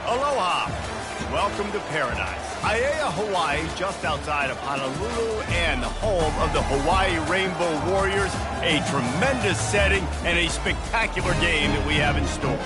Aloha. Welcome to paradise. Aiea, Hawaii, just outside of Honolulu and the home of the Hawaii Rainbow Warriors. A tremendous setting and a spectacular game that we have in store.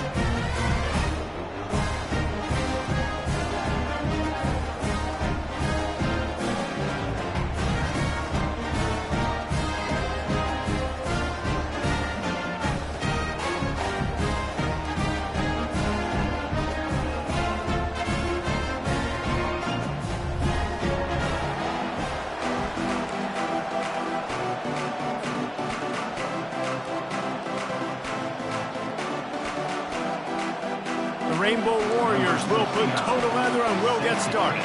Rainbow Warriors will put toe to leather and will get started.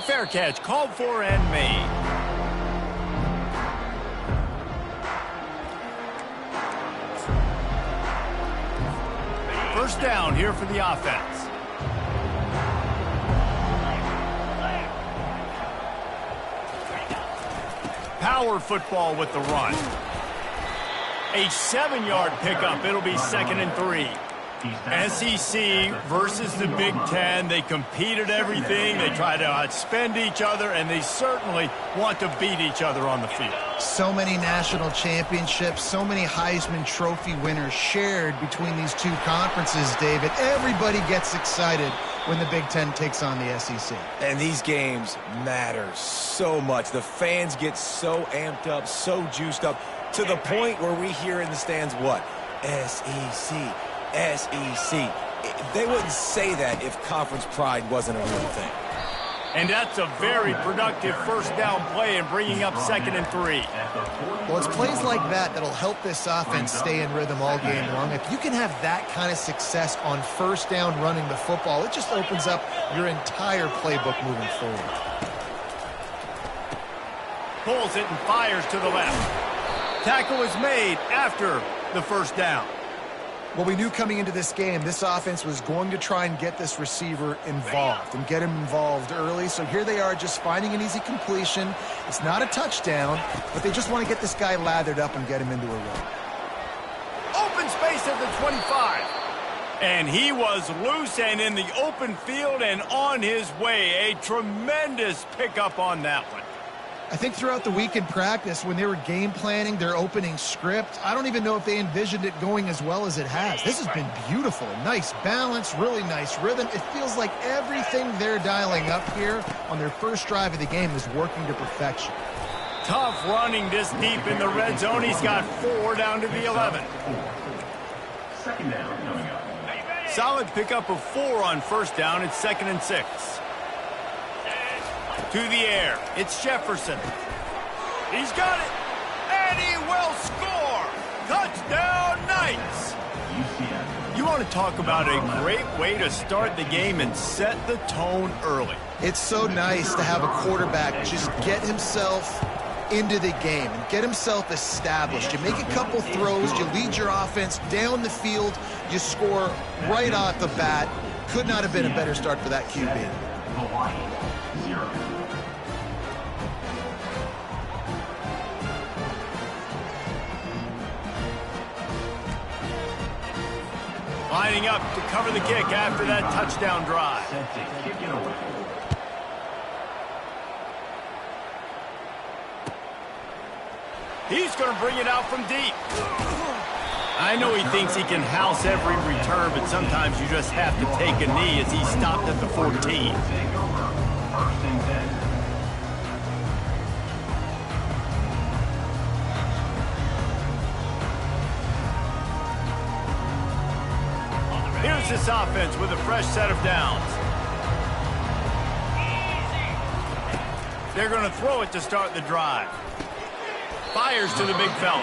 Fair catch called for and made. First down here for the offense. Power football with the run. A 7-yard pickup. It'll be 2nd and 3. SEC versus the Big Ten. They compete at everything. They try to outspend each other, and they certainly want to beat each other on the field. So many national championships, so many Heisman Trophy winners shared between these two conferences, David. Everybody gets excited when the Big Ten takes on the SEC. And these games matter so much. The fans get so amped up, so juiced up, to the point where we hear in the stands what? SEC, SEC. They wouldn't say that if conference pride wasn't a real thing. And that's a very productive first down play and bringing up 2nd and 3. Well, it's plays like that that'll help this offense stay in rhythm all game long. If you can have that kind of success on first down running the football, it just opens up your entire playbook moving forward. Pulls it and fires to the left. Tackle is made after the first down. Well, we knew coming into this game, this offense was going to try and get this receiver involved and get him involved early. So here they are just finding an easy completion. It's not a touchdown, but they just want to get this guy lathered up and get him into a run. Open space at the 25. And he was loose and in the open field and on his way. A tremendous pickup on that one. I think throughout the week in practice, when they were game planning their opening script, I don't even know if they envisioned it going as well as it has. This has been beautiful. Nice balance, really nice rhythm. It feels like everything they're dialing up here on their first drive of the game is working to perfection. Tough running this deep in the red zone. He's got 4 down to the 11. Second down coming up. Solid pickup of 4 on first down. It's 2nd and 6. To the air, it's Jefferson. He's got it, and he will score! Touchdown, Knights! You want to talk about a great way to start the game and set the tone early. It's so nice to have a quarterback just get himself into the game and get himself established. You make a couple throws, you lead your offense down the field, you score right off the bat. Could not have been a better start for that QB. Hawaii, 0. Lining up to cover the kick after that touchdown drive. Set to kick it away. He's going to bring it out from deep. I know he thinks he can house every return, but sometimes you just have to take a knee as he stopped at the 14. Take over. 1st and 10. Here's this offense with a fresh set of downs. They're going to throw it to start the drive. Fires to the big fella.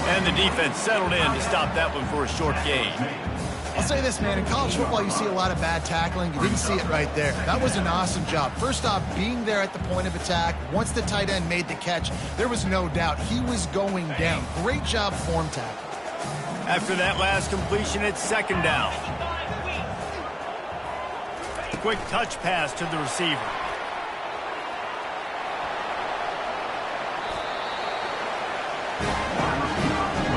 And the defense settled in to stop that one for a short gain. I'll say this, man. In college football, you see a lot of bad tackling. You didn't see it right there. That was an awesome job. First off, being there at the point of attack. Once the tight end made the catch, there was no doubt he was going down. Great job form tackle. After that last completion, it's 2nd down. Quick touch pass to the receiver.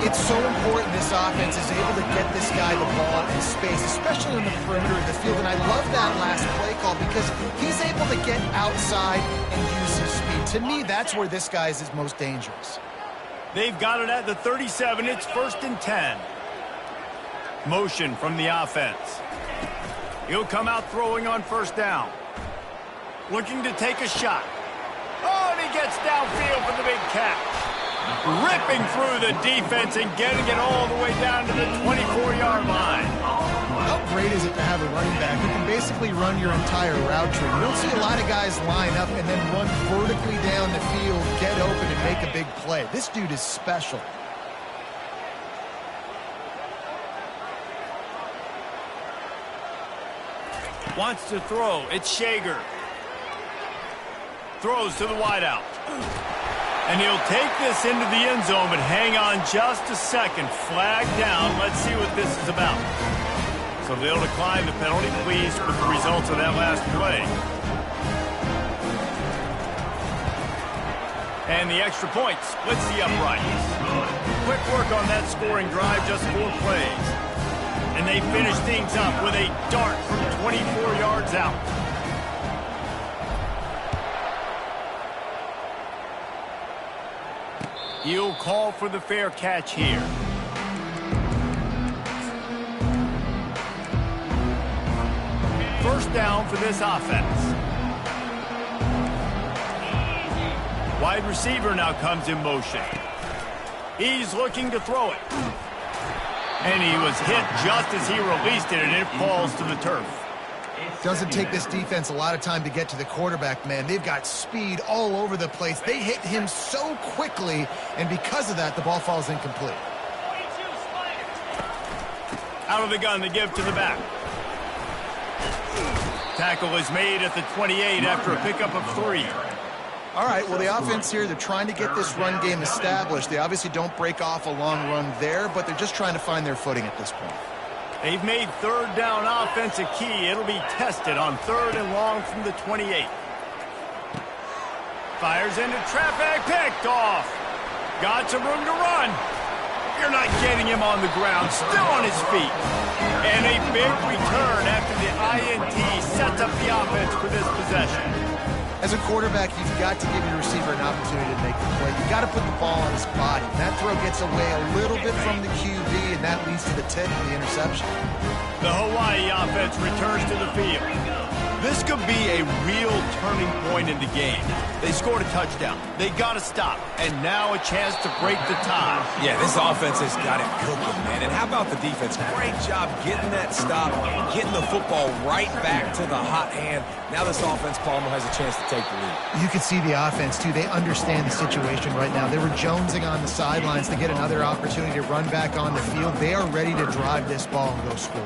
It's so important this offense is able to get this guy the ball in space, especially on the perimeter of the field. And I love that last play call because he's able to get outside and use his speed. To me, that's where this guy is his most dangerous. They've got it at the 37. It's 1st and 10. Motion from the offense. He'll come out throwing on 1st down. Looking to take a shot. Oh, and he gets downfield for the big catch. Ripping through the defense and getting it all the way down to the 24-yard line. How great is it to have a running back who can basically run your entire route tree? You don't see a lot of guys line up and then run vertically down the field, get open, and make a big play. This dude is special. Wants to throw. It's Shager. Throws to the wideout. And he'll take this into the end zone, but hang on just a second. Flag down. Let's see what this is about. So they'll decline the penalty. Pleased with the results of that last play. And the extra point splits the uprights. Quick work on that scoring drive, just 4 plays. And they finish things up with a dart from 24 yards out. He'll call for the fair catch here. First down for this offense. Wide receiver now comes in motion. He's looking to throw it. And he was hit just as he released it, and it falls to the turf. Doesn't take this defense a lot of time to get to the quarterback, man. They've got speed all over the place. They hit him so quickly, and because of that, the ball falls incomplete. Out of the gun, they give to the back. Tackle is made at the 28 after a pickup of 3. All right, well, the offense here, they're trying to get this run game established. They obviously don't break off a long run there, but they're just trying to find their footing at this point. They've made 3rd down offense a key. It'll be tested on 3rd and long from the 28. Fires into traffic, picked off. Got some room to run. You're not getting him on the ground, still on his feet. And a big return after the INT sets up the offense for this possession. As a quarterback, you've got to give your receiver an opportunity to make the play. You've got to put the ball on his body. That throw gets away a little bit from the QB, and that leads to the tip and the interception. The Hawaii offense returns to the field. This could be a real turning point in the game. They scored a touchdown. They got to stop. And now a chance to break the tie. Yeah, this offense has got it cooking, man. And how about the defense? Great job getting that stop, getting the football right back to the hot hand. Now this offense, Palmer, has a chance to take the lead. You can see the offense, too. They understand the situation right now. They were jonesing on the sidelines to get another opportunity to run back on the field. They are ready to drive this ball and go score.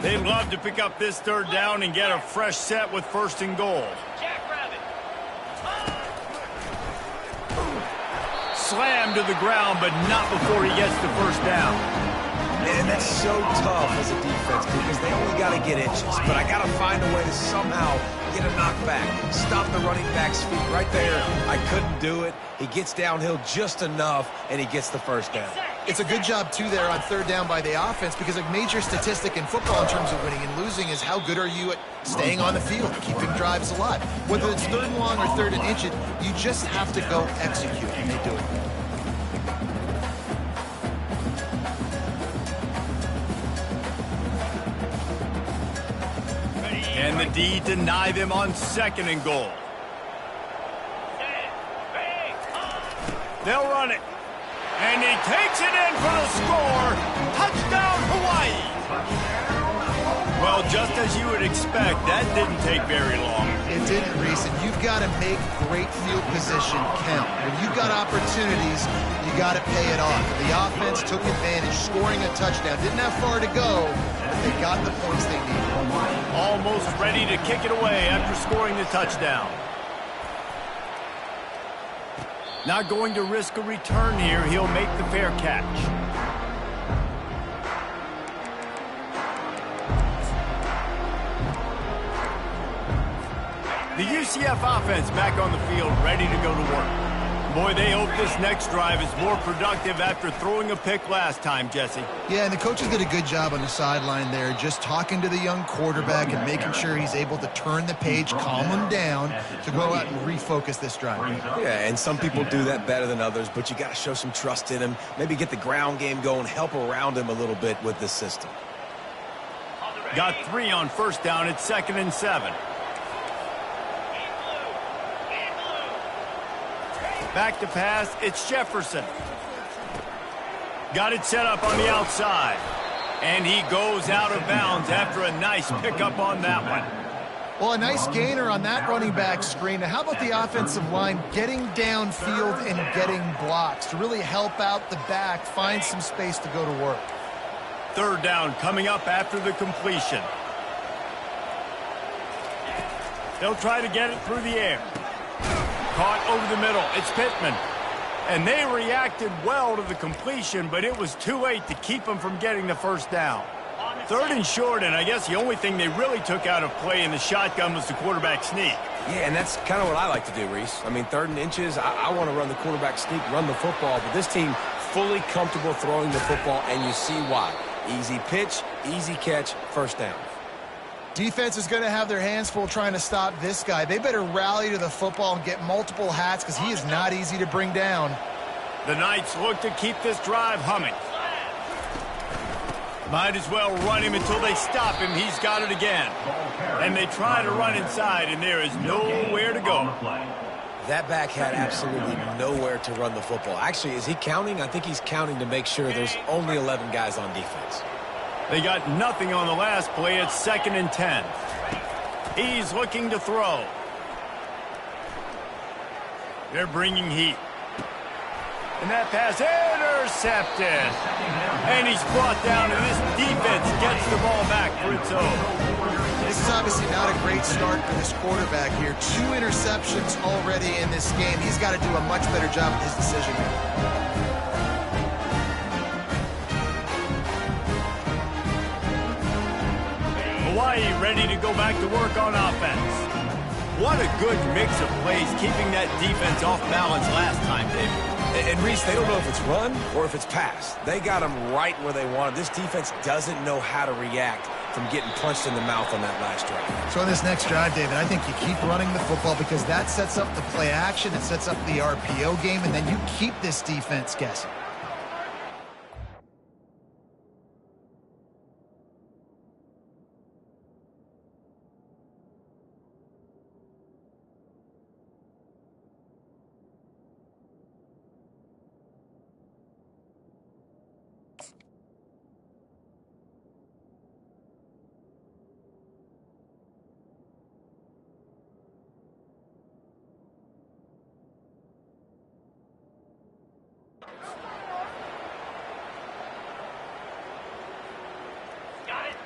They'd love to pick up this 3rd down and get a fresh set with 1st and goal. Slammed to the ground, but not before he gets the 1st down. Man, that's so tough as a defense because they only got to get inches. But I got to find a way to somehow get a knockback. Stop the running back's feet right there. I couldn't do it. He gets downhill just enough, and he gets the 1st down. It's a good job, too, there on 3rd down by the offense because a major statistic in football in terms of winning and losing is how good are you at staying on the field, keeping drives alive. Whether it's 3rd and long or 3rd and inch, you just have to go execute, and they do it. And the D deny them on 2nd and goal. They'll run it. And he takes it in for the score. Touchdown, Hawaii. Well, just as you would expect, that didn't take very long. It didn't, Reese, and you've got to make great field position count. When you've got opportunities, you got to pay it off. The offense took advantage, scoring a touchdown. Didn't have far to go, but they got the points they needed. Almost ready to kick it away after scoring the touchdown. Not going to risk a return here. He'll make the fair catch. The UCF offense back on the field, ready to go to work. Boy, they hope this next drive is more productive after throwing a pick last time, Jesse. Yeah, and the coaches did a good job on the sideline there, just talking to the young quarterback and making sure he's able to turn the page, calm him down to go out and refocus this drive. Yeah, and some people do that better than others, but you got to show some trust in him, maybe get the ground game going, help around him a little bit with this system. Got 3 on first down. It's 2nd and 7. Back to pass. It's Jefferson. Got it set up on the outside. And he goes out of bounds after a nice pickup on that one. Well, a nice gainer on that running back screen. Now, how about the offensive line getting downfield and getting blocks to really help out the back, find some space to go to work? 3rd down coming up after the completion. They'll try to get it through the air. Caught over the middle. It's Pittman. And they reacted well to the completion, but it was too late to keep them from getting the first down. 3rd and short, and I guess the only thing they really took out of play in the shotgun was the quarterback sneak. Yeah, and that's kind of what I like to do, Reese. I mean, 3rd and inches, I want to run the quarterback sneak, run the football, but this team fully comfortable throwing the football, and you see why. Easy pitch, easy catch, first down. Defense is going to have their hands full trying to stop this guy. They better rally to the football and get multiple hats because he is not easy to bring down. The Knights look to keep this drive humming. Might as well run him until they stop him. He's got it again. And they try to run inside, and there is nowhere to go. That back had absolutely nowhere to run the football. Actually, is he counting? I think he's counting to make sure there's only 11 guys on defense. They got nothing on the last play. It's 2nd and 10. He's looking to throw. They're bringing heat. And that pass intercepted. And he's brought down, and this defense gets the ball back for its own. This is obviously not a great start for this quarterback here. 2 interceptions already in this game. He's got to do a much better job with his decision making. Hawaii ready to go back to work on offense. What a good mix of plays, keeping that defense off balance last time, David. And Reese, they don't know if it's run or if it's pass. They got them right where they want them. This defense doesn't know how to react from getting punched in the mouth on that last drive. So in this next drive, David, I think you keep running the football because that sets up the play action, it sets up the RPO game, and then you keep this defense guessing.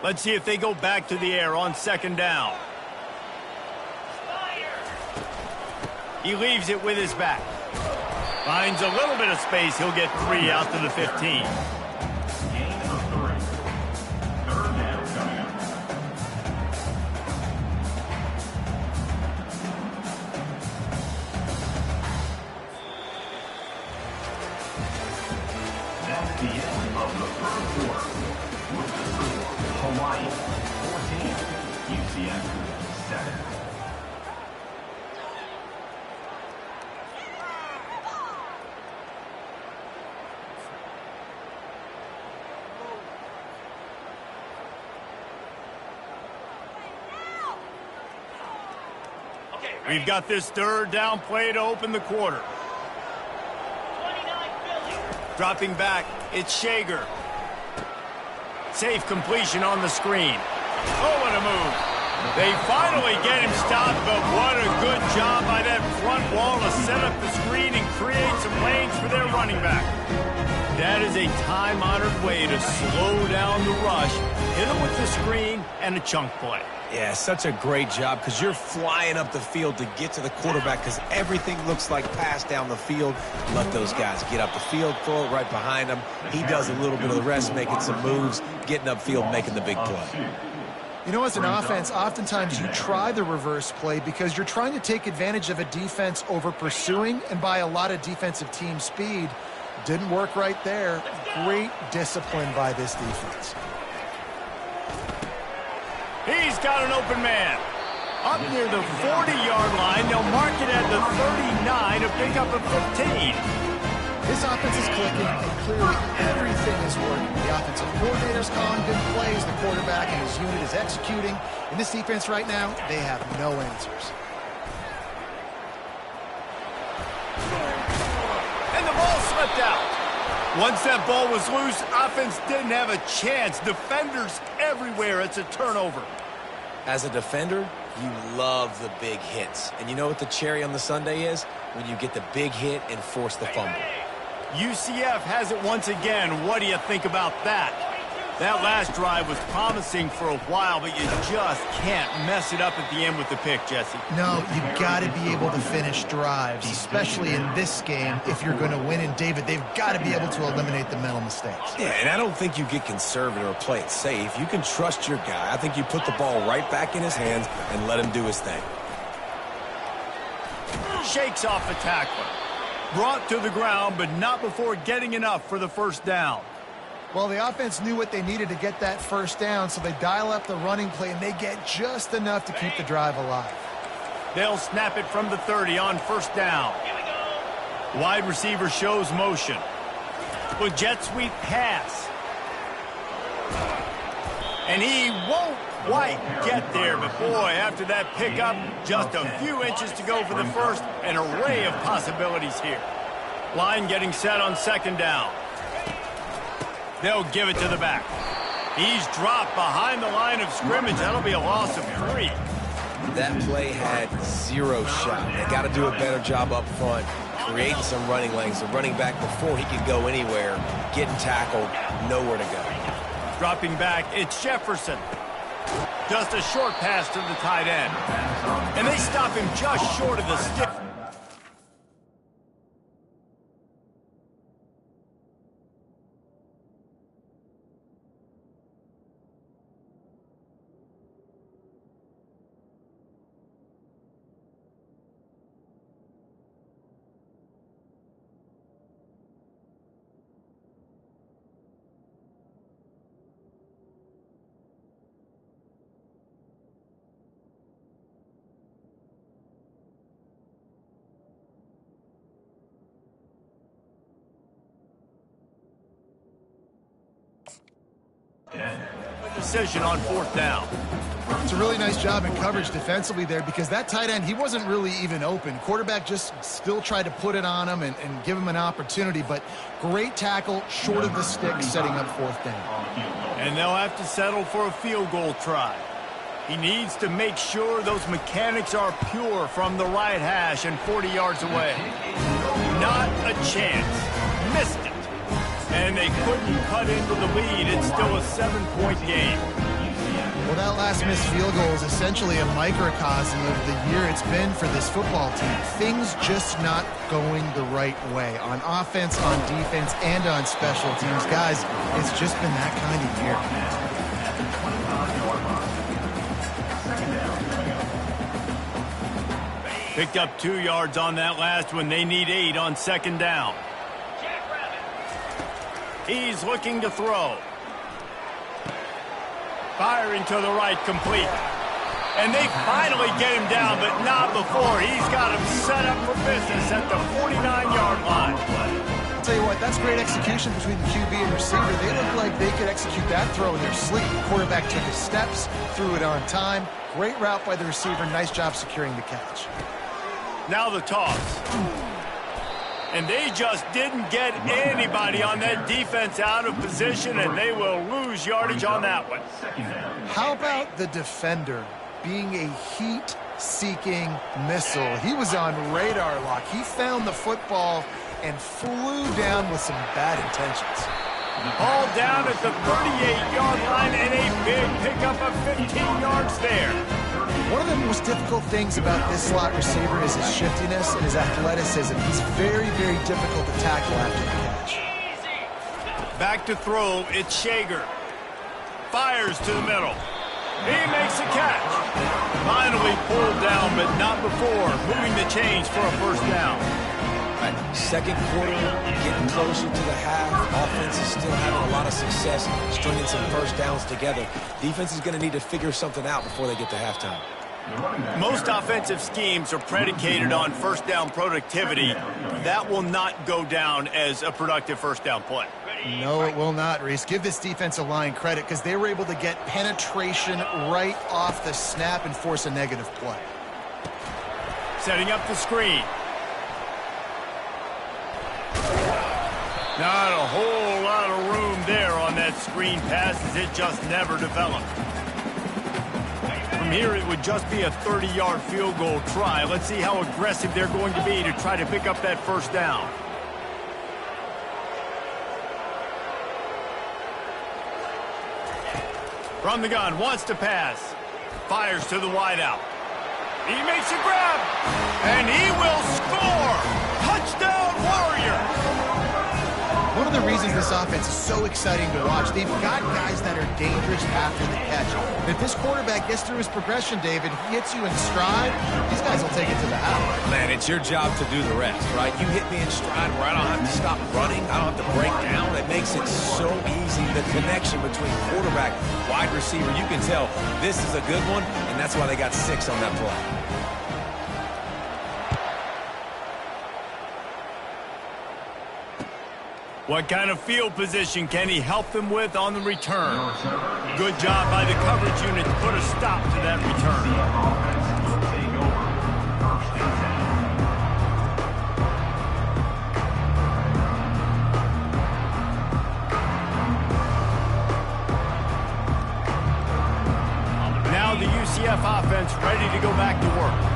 Let's see if they go back to the air on 2nd down. He leaves it with his back. Finds a little bit of space. He'll get 3 out to the 15. Gain of 3. 3rd down coming up. That's the end of the 3rd quarter. With the score, Hawaii 14, UCF 7. We've got this 3rd down play to open the quarter. Dropping back, it's Shager. Safe completion on the screen. Oh, what a move. They finally get him stopped, but what a good job by that front wall to set up the screen and create some lanes for their running back. That is a time-honored way to slow down the rush, hit him with the screen, and a chunk play. Yeah, such a great job because you're flying up the field to get to the quarterback because everything looks like pass down the field. Let those guys get up the field, throw it right behind him. He does a little bit of the rest, making some moves, getting upfield, making the big play. You know, as an offense, oftentimes you try the reverse play because you're trying to take advantage of a defense over pursuing and by a lot of defensive team speed. Didn't work right there. Great discipline by this defense. He's got an open man. Up near the 40-yard line, they'll mark it at the 39, a pickup of 15. This offense is clicking, and clearly everything is working. The offensive coordinator's calling good plays, the quarterback and his unit is executing. In this defense right now, they have no answers. And the ball slipped out. Once that ball was loose, offense didn't have a chance. Defenders everywhere. It's a turnover. As a defender, you love the big hits. And you know what the cherry on the sundae is? When you get the big hit and force the fumble. UCF has it once again. What do you think about that? That last drive was promising for a while, but you just can't mess it up at the end with the pick, Jesse. No, you've got to be able to finish drives, especially in this game. If you're going to win, and David, they've got to be able to eliminate the mental mistakes. Yeah, and I don't think you get conservative or play it safe. You can trust your guy. I think you put the ball right back in his hands and let him do his thing. Shakes off the tackler. Brought to the ground, but not before getting enough for the first down. Well, the offense knew what they needed to get that first down, so they dial up the running play, and they get just enough to keep the drive alive. They'll snap it from the 30 on first down. Wide receiver shows motion. With jet sweep pass. And he won't quite get there, but boy, after that pickup, just a few inches to go for the first. An array of possibilities here. Line getting set on second down. They'll give it to the back. He's dropped behind the line of scrimmage. That'll be a loss of 3. That play had zero shot. They got to do a better job up front, creating some running lanes. The running back, before he could go anywhere, getting tackled, nowhere to go. Dropping back, it's Jefferson. Just a short pass to the tight end. And they stop him just short of the stick. Decision on fourth down. It's a really nice job in coverage defensively there because that tight end, he wasn't really even open. Quarterback just still tried to put it on him and give him an opportunity, but great tackle short of the stick, setting up fourth down. And they'll have to settle for a field goal try. He needs to make sure those mechanics are pure from the right hash and 40 yards away. Not a chance. Missed it. And they couldn't cut into the lead. It's still a 7-point game. Well, that last missed field goal is essentially a microcosm of the year it's been for this football team. Things just not going the right way on offense, on defense, and on special teams. Guys, it's just been that kind of year. Picked up 2 yards on that last one. They need 8 on second down. He's looking to throw. Firing to the right, complete. And they finally get him down, but not before. He's got him set up for business at the 49-yard line. I'll tell you what, that's great execution between the QB and receiver. They look like they could execute that throw in their sleep. The quarterback took his steps, threw it on time. Great route by the receiver. Nice job securing the catch. Now the toss. And they just didn't get anybody on that defense out of position, and they will lose yardage on that one. How about the defender being a heat-seeking missile? He was on radar lock. He found the football and flew down with some bad intentions. All down at the 38-yard line, and a big pickup of 15 yards there. One of the most difficult things about this slot receiver is his shiftiness and his athleticism. He's very, very difficult to tackle after the catch. Back to throw, it's Shager. Fires to the middle. He makes a catch. Finally pulled down, but not before moving the chains for a first down. Right. Second quarter, getting closer to the half. Offense is still having a lot of success stringing some first downs together. Defense is going to need to figure something out before they get to halftime. Most offensive schemes are predicated on first down productivity. That will not go down as a productive first down play. No, it will not, Reese. Give this defensive line credit because they were able to get penetration right off the snap and force a negative play. Setting up the screen. Not a whole lot of room there on that screen pass as it just never developed. From here, it would just be a 30-yard field goal try. Let's see how aggressive they're going to be to try to pick up that first down. From the gun, wants to pass. Fires to the wideout. He makes a grab, and he will score! Touchdown, Warrior! One of the reasons this offense is so exciting to watch, they've got guys that are dangerous after the catch. And if this quarterback gets through his progression, David, he hits you in stride, these guys will take it to the house. Man, it's your job to do the rest, right? You hit me in stride where I don't have to stop running. I don't have to break down. It makes it so easy. The connection between quarterback, wide receiver, you can tell this is a good one, and that's why they got 6 on that play. What kind of field position can he help them with on the return? Good job by the coverage unit to put a stop to that return. Now the UCF offense ready to go back to work.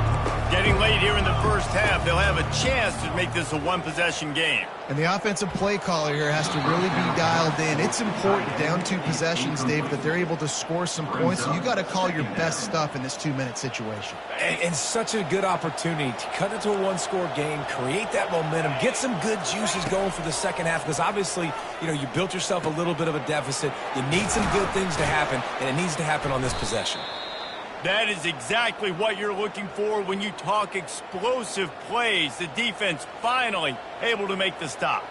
Getting late here in the first half, they'll have a chance to make this a one-possession game. And the offensive play caller here has to really be dialed in. It's important down 2 possessions, David, that they're able to score some points. So you got to call your best stuff in this 2-minute situation. And such a good opportunity to cut into a one-score game, create that momentum, get some good juices going for the second half. Because obviously, you built yourself a little bit of a deficit. You need some good things to happen, and it needs to happen on this possession. That is exactly what you're looking for when you talk explosive plays. The defense finally able to make the stop.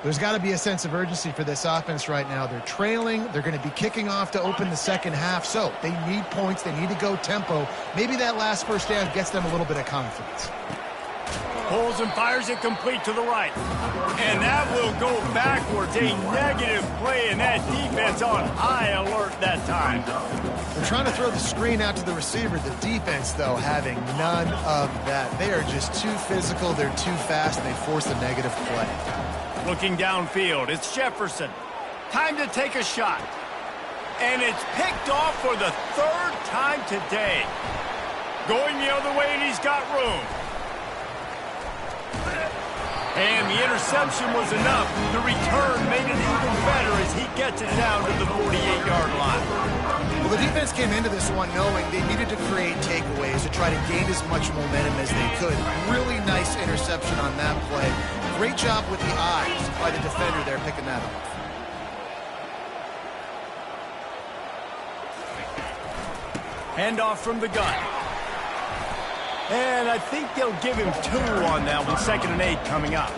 There's got to be a sense of urgency for this offense right now. They're trailing. They're going to be kicking off to open the second half. So they need points. They need to go tempo. Maybe that last first down gets them a little bit of confidence. Pulls and fires it complete to the right. And that will go backwards. A negative play, and that defense on high alert that time. They're trying to throw the screen out to the receiver. The defense, though, having none of that. They are just too physical. They're too fast, and they force a negative play. Looking downfield, it's Jefferson. Time to take a shot. And it's picked off for the 3rd time today. Going the other way, and he's got room. And the interception was enough. The return made it even better as he gets it down to the 48-yard line. Well, the defense came into this one knowing they needed to create takeaways to try to gain as much momentum as they could. Really nice interception on that play. Great job with the eyes by the defender there picking that up. Handoff from the gun. And I think they'll give him 2 on that one. 2nd and 8 coming up.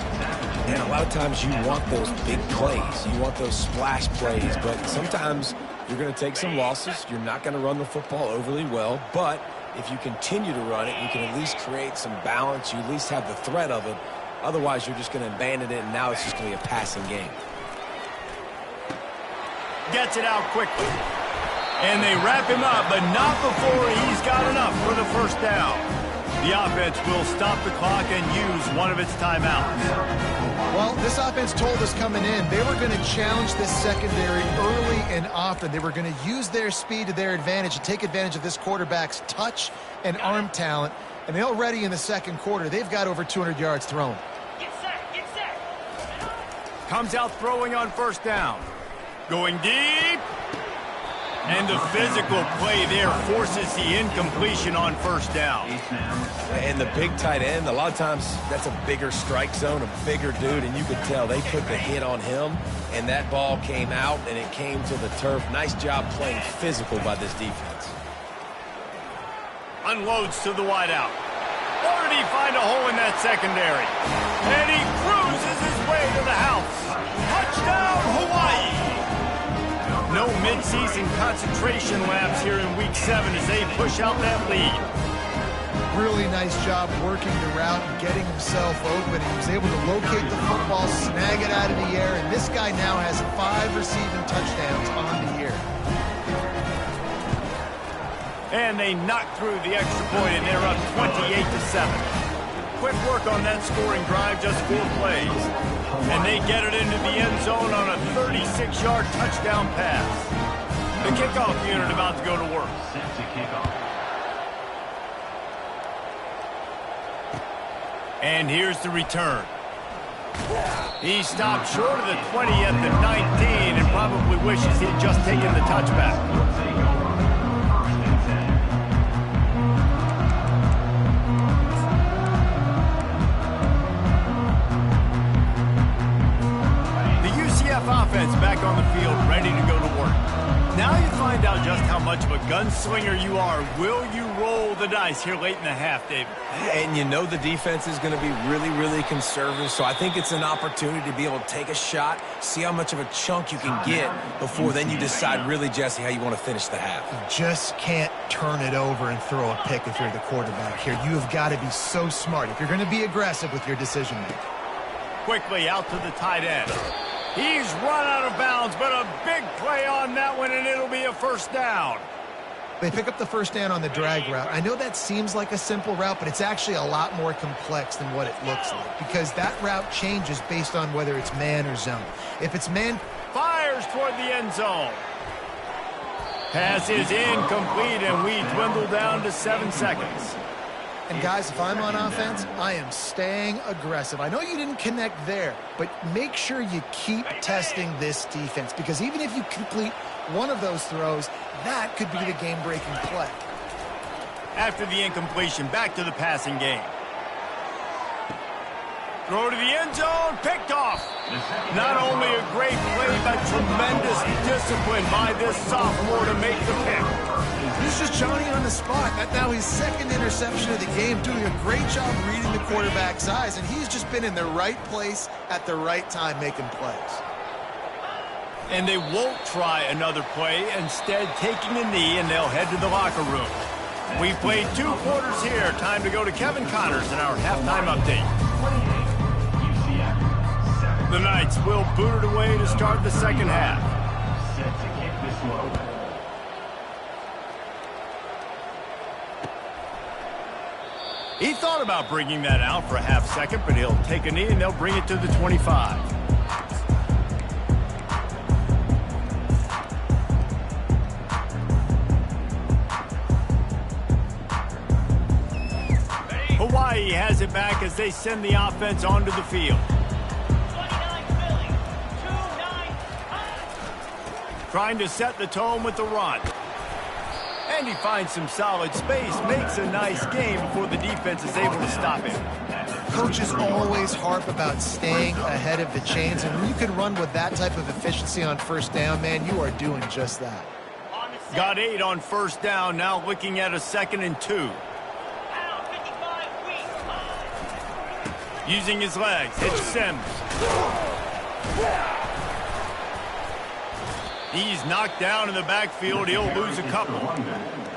And a lot of times you want those big plays. You want those splash plays. But sometimes you're going to take some losses. You're not going to run the football overly well. But if you continue to run it, you can at least create some balance. You at least have the threat of it. Otherwise, you're just going to abandon it, and now it's just going to be a passing game. Gets it out quickly. And they wrap him up, but not before he's got enough for the first down. The offense will stop the clock and use one of its timeouts. Well, this offense told us coming in they were going to challenge this secondary early and often. They were going to use their speed to their advantage and take advantage of this quarterback's touch and arm talent. And already in the second quarter, they've got over 200 yards thrown. Get set. Comes out throwing on first down. Going deep. And the physical play there forces the incompletion on first down. And the big tight end, a lot of times that's a bigger strike zone, a bigger dude, and you could tell they put the hit on him, and that ball came out, and it came to the turf. Nice job playing physical by this defense. Unloads to the wideout. Or did he find a hole in that secondary? And he cruises his way to the house. Touchdown, Hawaii! No midseason concentration laps here in Week 7 as they push out that lead. Really nice job working the route and getting himself open. He was able to locate the football, snag it out of the air, and this guy now has 5 receiving touchdowns on the year. And they knock through the extra point, and they're up 28-7. Quick work on that scoring drive, just 4 plays. And they get it into the end zone on a 36-yard touchdown pass. The kickoff unit about to go to work. Set to kick off. And here's the return. He stopped short of the 20 at the 19 and probably wishes he'd just taken the touchback. Take over. First and 10. The UCF offense back on the field, ready to go to work. Now you find out just how much of a gunslinger you are. Will you roll the dice here late in the half, David? And you know the defense is going to be really, really conservative, so I think it's an opportunity to be able to take a shot, see how much of a chunk you can get before then you decide really, Jesse, how you want to finish the half. You just can't turn it over and throw a pick if you're the quarterback here. You have got to be so smart if you're going to be aggressive with your decision-making. Quickly out to the tight end. He's run out of bounds, but a big play on that one, and it'll be a first down. They pick up the first down on the drag route. I know that seems like a simple route, but it's actually a lot more complex than what it looks like because that route changes based on whether it's man or zone. If it's man, Fires toward the end zone. Pass is incomplete, and we dwindle down to 7 seconds. and guys, if I'm on offense, I am staying aggressive. I know you didn't connect there, but make sure you keep testing this defense because even if you complete one of those throws, that could be the game-breaking play. After the incompletion, back to the passing game. Throw to the end zone, picked off. Not only a great play, but tremendous discipline by this sophomore to make the pick. This is Johnny on the spot. That's now his second interception of the game, doing a great job reading the quarterback's eyes, and he's just been in the right place at the right time making plays. And they won't try another play, instead taking a knee, and they'll head to the locker room. We've played 2 quarters here. Time to go to Kevin Connors in our halftime update. The Knights will boot it away to start the second half. Set to kick this one away. He thought about bringing that out for a half second, but he'll take a knee and they'll bring it to the 25. Hawaii has it back as they send the offense onto the field. 29 Philly, 2-9. Trying to set the tone with the run. And he finds some solid space, makes a nice game before the defense is able to stop him. Coaches always harp about staying ahead of the chains, and when you can run with that type of efficiency on first down, man, you are doing just that. On the set. Got 8 on first down, now looking at a 2nd and 2. Pound 55 weak. Using his legs, it's Sims. He's knocked down in the backfield. He'll lose a couple.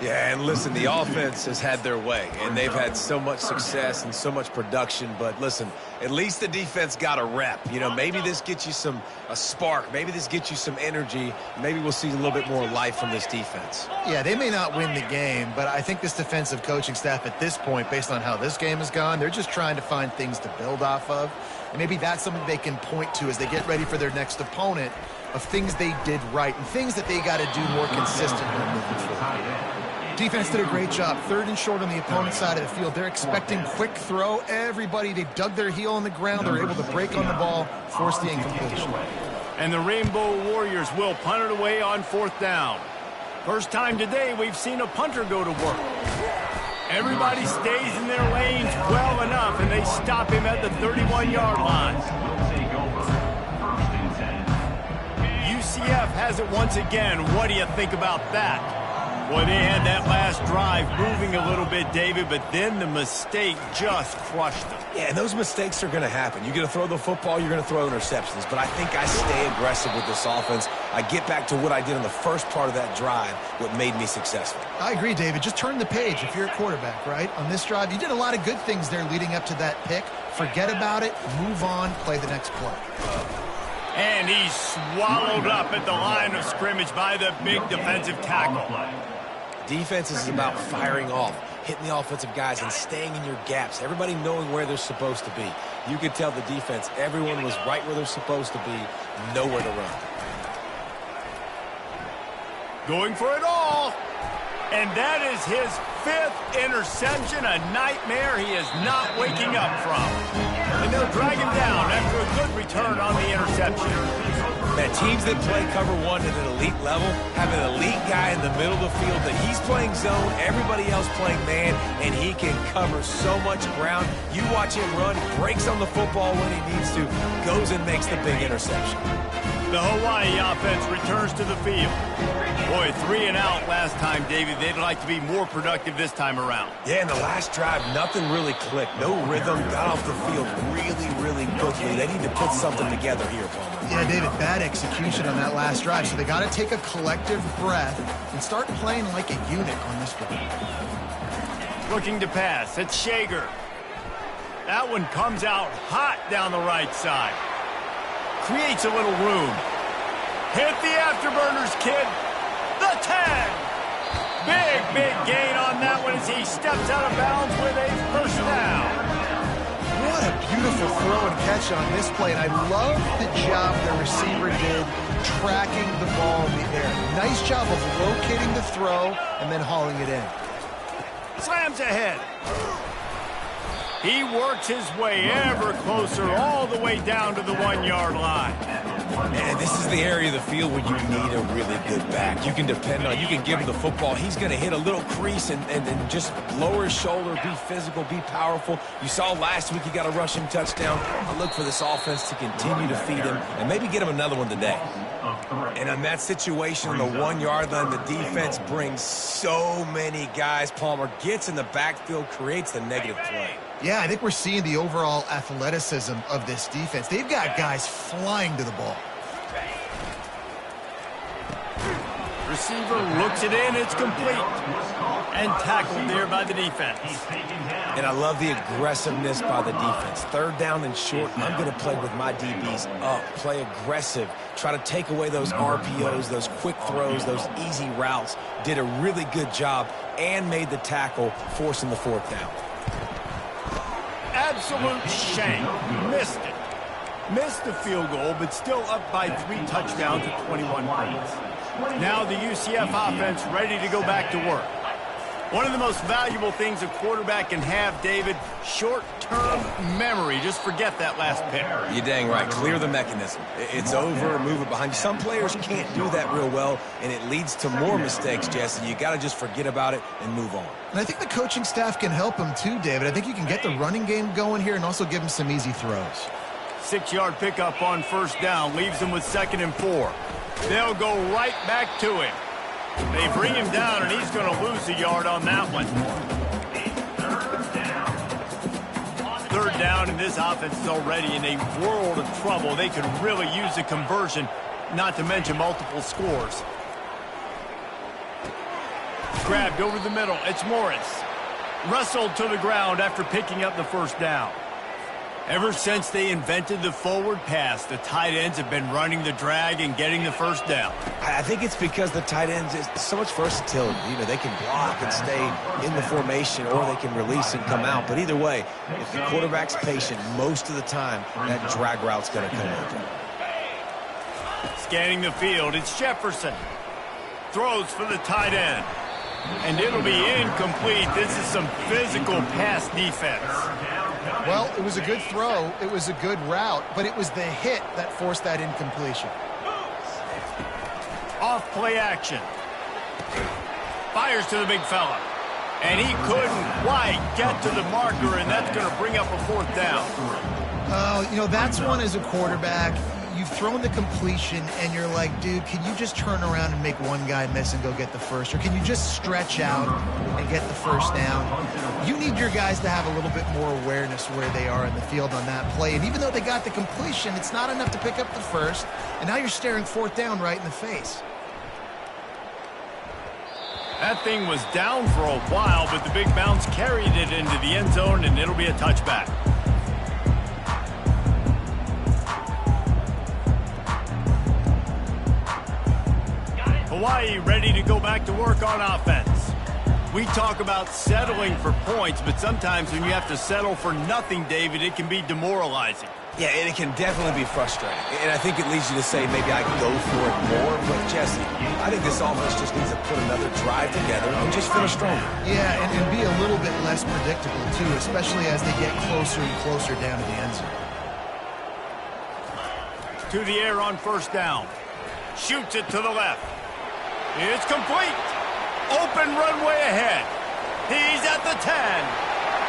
Yeah, and listen, the offense has had their way, and they've had so much success and so much production. But listen, at least the defense got a rep. You know, maybe this gets you a spark. Maybe this gets you some energy. Maybe we'll see a little bit more life from this defense. Yeah, they may not win the game, but I think this defensive coaching staff at this point, based on how this game has gone, they're just trying to find things to build off of. And maybe that's something they can point to as they get ready for their next opponent of things they did right and things that they got to do more consistently moving forward. Defense did a great job. 3rd and short on the opponent's side of the field. They're expecting quick throw. Everybody, they've dug their heel on the ground. They're able to break on the ball, force the incompletion. And the Rainbow Warriors will punt it away on 4th down. First time today we've seen a punter go to work. Everybody stays in their lanes well enough, and they stop him at the 31-yard line. Take over. First and 10. UCF has it once again. What do you think about that? Boy, they had that last drive moving a little bit, David, but then the mistake just crushed them. Yeah, and those mistakes are going to happen. You're going to throw the football, you're going to throw interceptions. But I think I stay aggressive with this offense. I get back to what I did in the first part of that drive, what made me successful. I agree, David. Just turn the page if you're a quarterback, right? On this drive, you did a lot of good things there leading up to that pick. Forget about it, move on, play the next play. And he's swallowed up at the line of scrimmage by the big defensive tackle. Defense is about firing off, hitting the offensive guys, and staying in your gaps. Everybody knowing where they're supposed to be. You could tell the defense, everyone was right where they're supposed to be, nowhere to run. Going for it all. And that is his 5th interception, a nightmare he is not waking up from. And they'll drag him down after a good return on the interception. Man, teams that play cover one at an elite level have an elite guy in the middle of the field that he's playing zone, everybody else playing man, and he can cover so much ground. You watch him run, breaks on the football when he needs to, goes and makes the big interception. The Hawaii offense returns to the field. Boy, 3 and out last time, David. They'd like to be more productive this time around. Yeah, in the last drive, nothing really clicked. No rhythm, got off the field really, really quickly. They need to put something together here, Palmer. Yeah, David, bad execution on that last drive. So they got to take a collective breath and start playing like a unit on this drive. Looking to pass. It's Shager. That one comes out hot down the right side. Creates a little room. Hit the afterburners, kid. The 10. Big gain on that one as he steps out of bounds with a first down. What a beautiful throw and catch on this play. And I love the job the receiver did tracking the ball in the air. Nice job of locating the throw and then hauling it in. Slams ahead. He works his way ever closer all the way down to the 1-yard line. Man, this is the area of the field where you need a really good back. You can depend on, you can give him the football. He's going to hit a little crease and just lower his shoulder, be physical, be powerful. You saw last week he got a rushing touchdown. I look for this offense to continue to feed him and maybe get him another one today. And on that situation, on the 1-yard line, the defense brings so many guys. Palmer gets in the backfield, creates the negative play. Yeah, I think we're seeing the overall athleticism of this defense. They've got guys flying to the ball. Receiver looks it in, it's complete. And tackled there by the defense. And I love the aggressiveness by the defense. 3rd down and short, I'm going to play with my DBs up, play aggressive, try to take away those RPOs, those quick throws, those easy routes. Did a really good job and made the tackle, forcing the 4th down. Absolute shame. Missed it. Missed the field goal, but still up by 3 touchdowns at 21 points. Now the UCF offense ready to go back to work. One of the most valuable things a quarterback can have, David, short-term memory. Just forget that last pick. You're dang right. Clear the mechanism. It's over, move it behind you. Some players can't do that real well, and it leads to more mistakes, Jesse. You got to just forget about it and move on. And I think the coaching staff can help him too, David. I think you can get the running game going here and also give him some easy throws. 6-yard pickup on 1st down. Leaves him with 2nd and 4. They'll go right back to him. They bring him down, and he's going to lose a yard on that one. 3rd down, and this offense is already in a world of trouble. They could really use a conversion, not to mention multiple scores. Grabbed over the middle. It's Morris. Wrestled to the ground after picking up the 1st down. Ever since they invented the forward pass, the tight ends have been running the drag and getting the 1st down. I think it's because the tight ends is so much versatility. You know, they can block and stay in the formation, or they can release and come out. But either way, if the quarterback's patient, most of the time, that drag route's going to come open. Scanning the field, it's Jefferson. Throws for the tight end. And it'll be incomplete. This is some physical pass defense. Well, it was a good throw. It was a good route, but it was the hit that forced that incompletion. Off play action. Fires to the big fella. And he couldn't quite get to the marker, and that's going to bring up a 4th down. You know, that's one as a quarterback. You you've thrown the completion and you're like, dude, can you just turn around and make one guy miss and go get the first? Or can you just stretch out and get the first down? You need your guys to have a little bit more awareness where they are in the field on that play. And even though they got the completion, it's not enough to pick up the first. And now you're staring fourth down right in the face. That thing was down for a while, but the big bounce carried it into the end zone, and it'll be a touchback. Hawaii ready to go back to work on offense. We talk about settling for points, but sometimes when you have to settle for nothing, David, it can be demoralizing. Yeah, and it can definitely be frustrating. And I think it leads you to say maybe I can go for it more. But, Jesse, I think this offense just needs to put another drive together and just finish stronger. Yeah, and be a little bit less predictable, too, especially as they get closer and closer down to the end zone. To the air on first down. Shoots it to the left. It's complete. Open runway ahead. He's at the 10.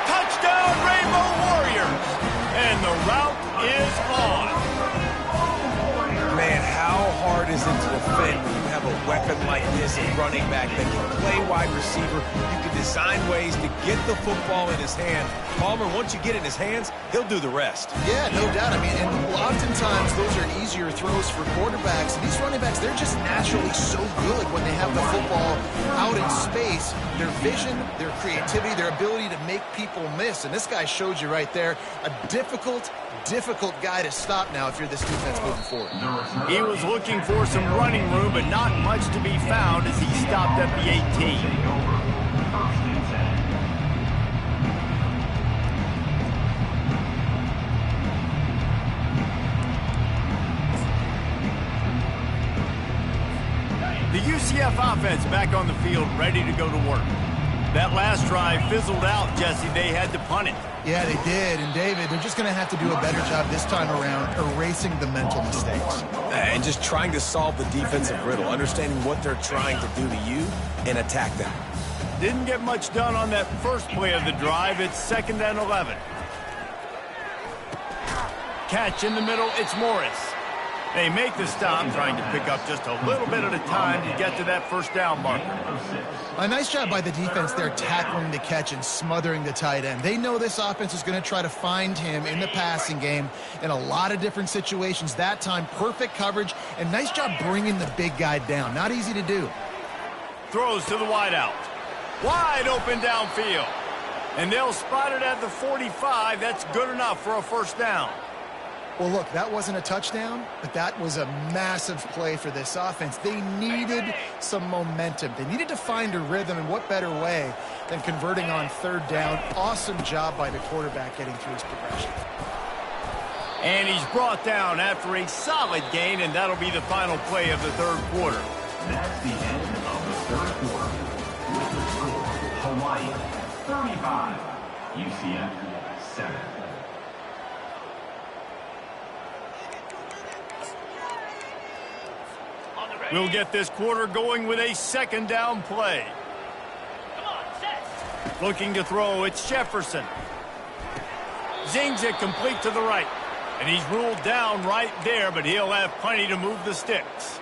Touchdown, Rainbow Warriors. And the route is on. Man, how hard is it to defend when you have a weapon like this, a running back that can play wide receiver? You can design ways to get the football in his hand. Palmer, once you get it in his hands, he'll do the rest. Yeah, no doubt. I mean, and oftentimes those are easier throws for quarterbacks. And these running backs, they're just naturally so good when they have the football out in space. Their vision, their creativity, their ability to make people miss. And this guy showed you right there a difficult guy to stop now if you're this defense moving forward. He was looking for some running room, but not much to be found as he stopped at the 18. The UCF offense back on the field, ready to go to work. That last drive fizzled out, Jesse. They had to punt it. Yeah, they did. And, David, they're just going to have to do a better job this time around erasing the mental mistakes. And just trying to solve the defensive riddle, understanding what they're trying to do to you and attack them. Didn't get much done on that first play of the drive. It's 2nd and 11. Catch in the middle. It's Morris. They make the stop, trying to pick up just a little bit at a time to get to that first down marker. A nice job by the defense there tackling the catch and smothering the tight end. They know this offense is going to try to find him in the passing game in a lot of different situations. That time, perfect coverage, and nice job bringing the big guy down. Not easy to do. Throws to the wideout. Wide open downfield. And they'll spot it at the 45. That's good enough for a first down. Well, look, that wasn't a touchdown, but that was a massive play for this offense. They needed some momentum. They needed to find a rhythm, and what better way than converting on third down. Awesome job by the quarterback getting through his progression. And he's brought down after a solid gain, and that'll be the final play of the third quarter. That's the end of the third quarter. With the score, Hawaii 35, UCF 7. We'll get this quarter going with a second down play. Come on, set. Looking to throw, it's Jefferson. Zings it complete to the right. And he's ruled down right there, but he'll have plenty to move the sticks.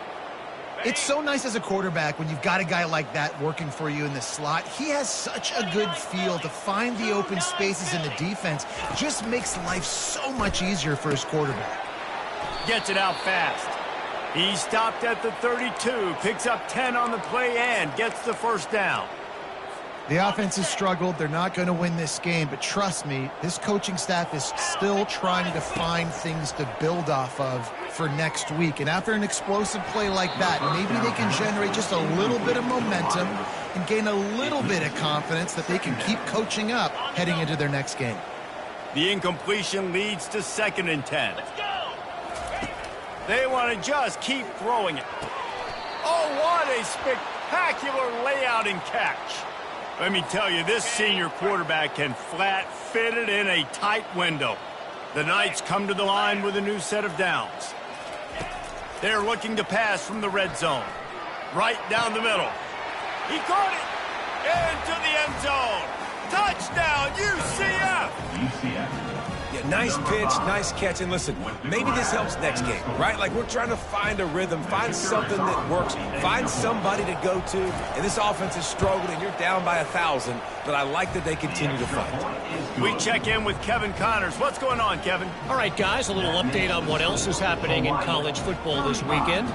It's so nice as a quarterback when you've got a guy like that working for you in the slot. He has such a good feel to find the open spaces in the defense. Just makes life so much easier for his quarterback. Gets it out fast. He stopped at the 32, picks up 10 on the play and gets the first down. The offense has struggled. They're not going to win this game, but trust me, this coaching staff is still trying to find things to build off of for next week. And after an explosive play like that, maybe they can generate just a little bit of momentum and gain a little bit of confidence that they can keep coaching up heading into their next game. The incompletion leads to 2nd and 10. Let's go. They want to just keep throwing it. Oh, what a spectacular layout and catch. Let me tell you, this senior quarterback can flat fit it in a tight window. The Knights come to the line with a new set of downs. They're looking to pass from the red zone. Right down the middle. He caught it into the end zone. Touchdown, UCF! Yeah, Nice pitch, nice catch, and listen, maybe this helps next game, right? Like we're trying to find a rhythm, find something that works, find somebody to go to, and this offense is struggling, and you're down by 1,000, but I like that they continue to fight. We check in with Kevin Connors. What's going on, Kevin? All right, guys, a little update on what else is happening in college football this weekend.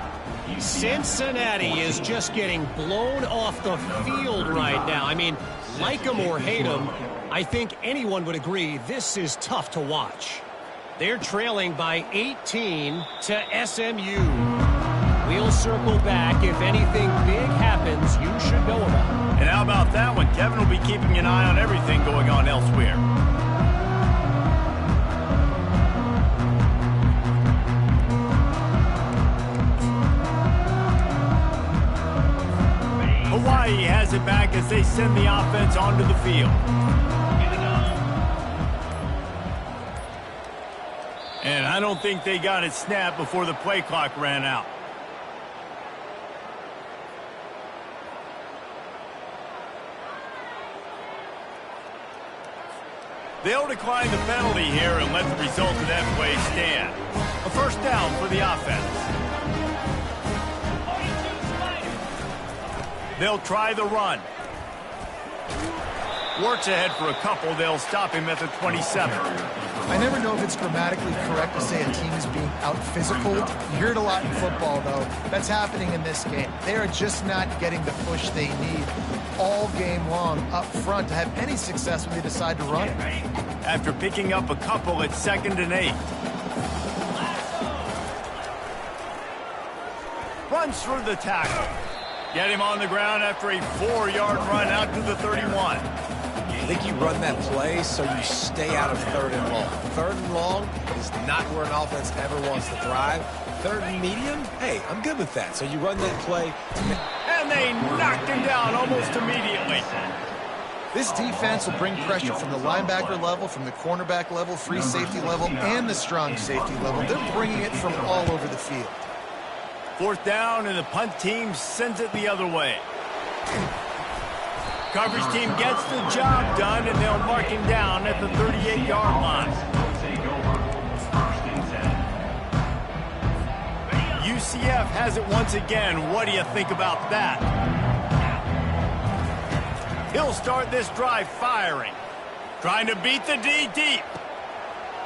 Cincinnati is just getting blown off the field right now. I mean, like them or hate them, I think anyone would agree this is tough to watch. They're trailing by 18 to SMU. We'll circle back. If anything big happens, you should know about it. And how about that one? Kevin will be keeping an eye on everything going on elsewhere. Hawaii has it back as they send the offense onto the field. And I don't think they got it snapped before the play clock ran out. They'll decline the penalty here and let the result of that play stand. A first down for the offense. They'll try the run. Works ahead for a couple. They'll stop him at the 27. I never know if it's grammatically correct to say a team is being out-physicaled. You hear it a lot in football, though. That's happening in this game. They are just not getting the push they need all game long up front to have any success when they decide to run it. After picking up a couple at 2nd and 8. Runs through the tackle. Get him on the ground after a 4-yard run out to the 31. I think you run that play so you stay out of 3rd and long. 3rd and long is not where an offense ever wants to thrive. 3rd and medium, hey, I'm good with that. So you run that play. And they knocked him down almost immediately. This defense will bring pressure from the linebacker level, from the cornerback level, free safety level, and the strong safety level. They're bringing it from all over the field. 4th down, and the punt team sends it the other way. Coverage team gets the job done, and they'll mark him down at the 38-yard line. UCF has it once again. What do you think about that? He'll start this drive firing. Trying to beat the D deep.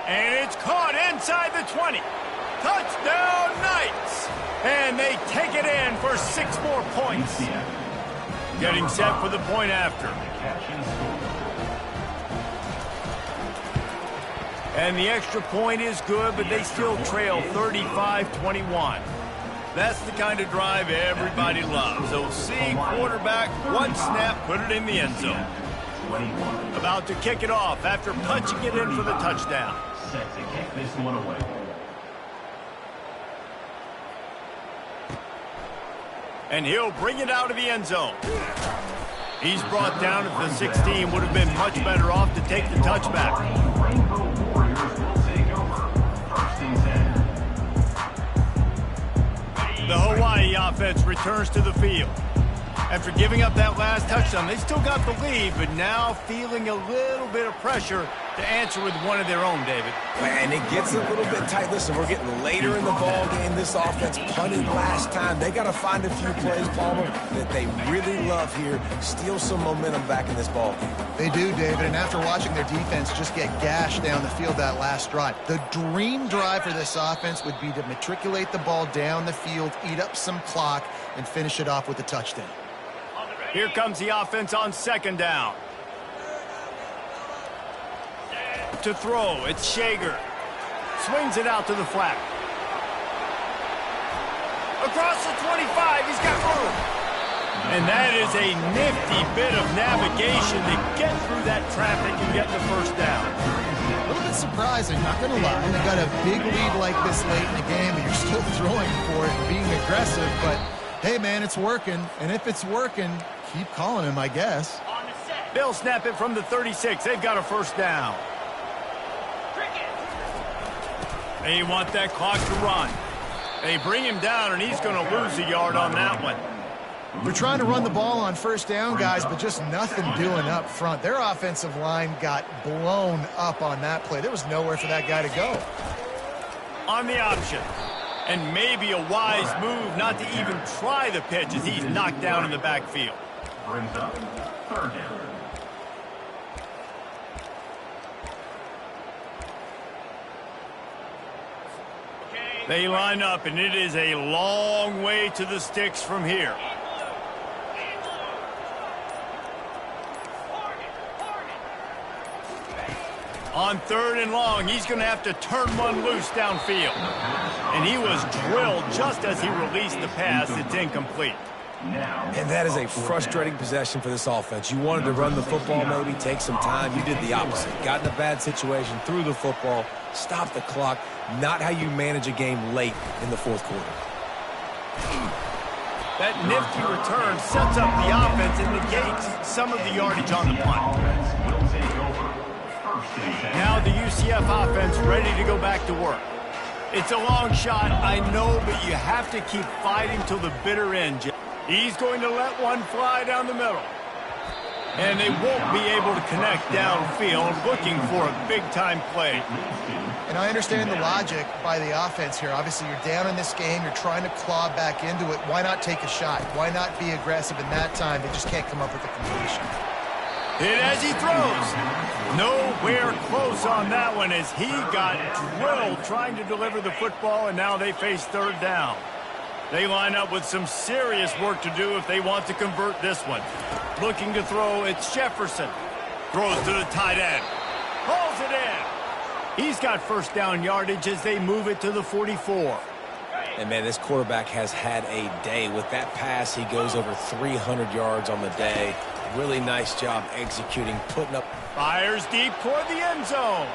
And it's caught inside the 20. Touchdown, Knights! And they take it in for 6 more points. Getting set for the point after. And the extra point is good, but they still trail 35-21. That's the kind of drive everybody loves. So see quarterback, one snap, put it in the end zone. About to kick it off after punching it in for the touchdown. Set to kick this one away. And he'll bring it out of the end zone. He's brought down at the 16. Would have been much better off to take the touchback. Rainbow Warriors will take over. 1st and 10. The Hawaii offense returns to the field. After giving up that last touchdown, they still got the lead, but now feeling a little bit of pressure to answer with one of their own, David. And it gets a little bit tight. Listen, we're getting later in the ball game. This offense punted last time. They got to find a few plays, Palmer, that they really love here. Steal some momentum back in this ball game. They do, David, and after watching their defense just get gashed down the field that last drive, the dream drive for this offense would be to matriculate the ball down the field, eat up some clock, and finish it off with a touchdown. Here comes the offense on 2nd down. To throw, it's Shager. Swings it out to the flat. Across the 25, he's got room. And that is a nifty bit of navigation to get through that traffic and get the first down. A little bit surprising, not going to lie. They got a big lead like this late in the game, and you're still throwing for it and being aggressive. But, hey, man, it's working. And if it's working, keep calling him, I guess. They'll snap it from the 36. They've got a first down. They want that clock to run. They bring him down, and he's going to lose a yard on that one. They're trying to run the ball on first down, guys, but just nothing doing up front. Their offensive line got blown up on that play. There was nowhere for that guy to go. On the option. And maybe a wise move not to even try the pitch as he's knocked down in the backfield. Brings up third down. They line up, and it is a long way to the sticks from here. On third and long, he's going to have to turn one loose downfield. And he was drilled just as he released the pass. It's incomplete. And that is a frustrating possession for this offense. You wanted to run the football, maybe take some time. You did the opposite. Got in a bad situation, threw the football, stopped the clock. Not how you manage a game late in the fourth quarter. That nifty return sets up the offense and negates some of the yardage on the punt. Now the UCF offense ready to go back to work. It's a long shot, I know, but you have to keep fighting till the bitter end. He's going to let one fly down the middle. And they won't be able to connect downfield, looking for a big-time play. And I understand the logic by the offense here. Obviously, you're down in this game. You're trying to claw back into it. Why not take a shot? Why not be aggressive in that time? They just can't come up with a completion. Hit as he throws. Nowhere close on that one as he got drilled trying to deliver the football, and now they face third down. They line up with some serious work to do if they want to convert this one. Looking to throw, it's Jefferson. Throws to the tight end. Pulls it in. He's got first down yardage as they move it to the 44. And, man, this quarterback has had a day. With that pass, he goes over 300 yards on the day. Really nice job executing, putting up. Fires deep toward the end zone.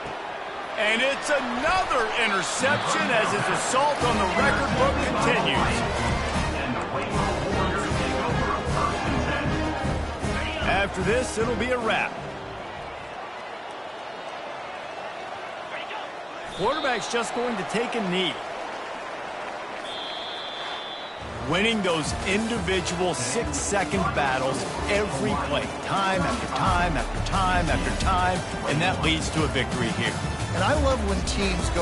And it's another interception as his assault on the record book continues. After this, it'll be a wrap. Quarterback's just going to take a knee. Winning those individual 6-second battles every play, time after time after time after time, and that leads to a victory here. And I love when teams go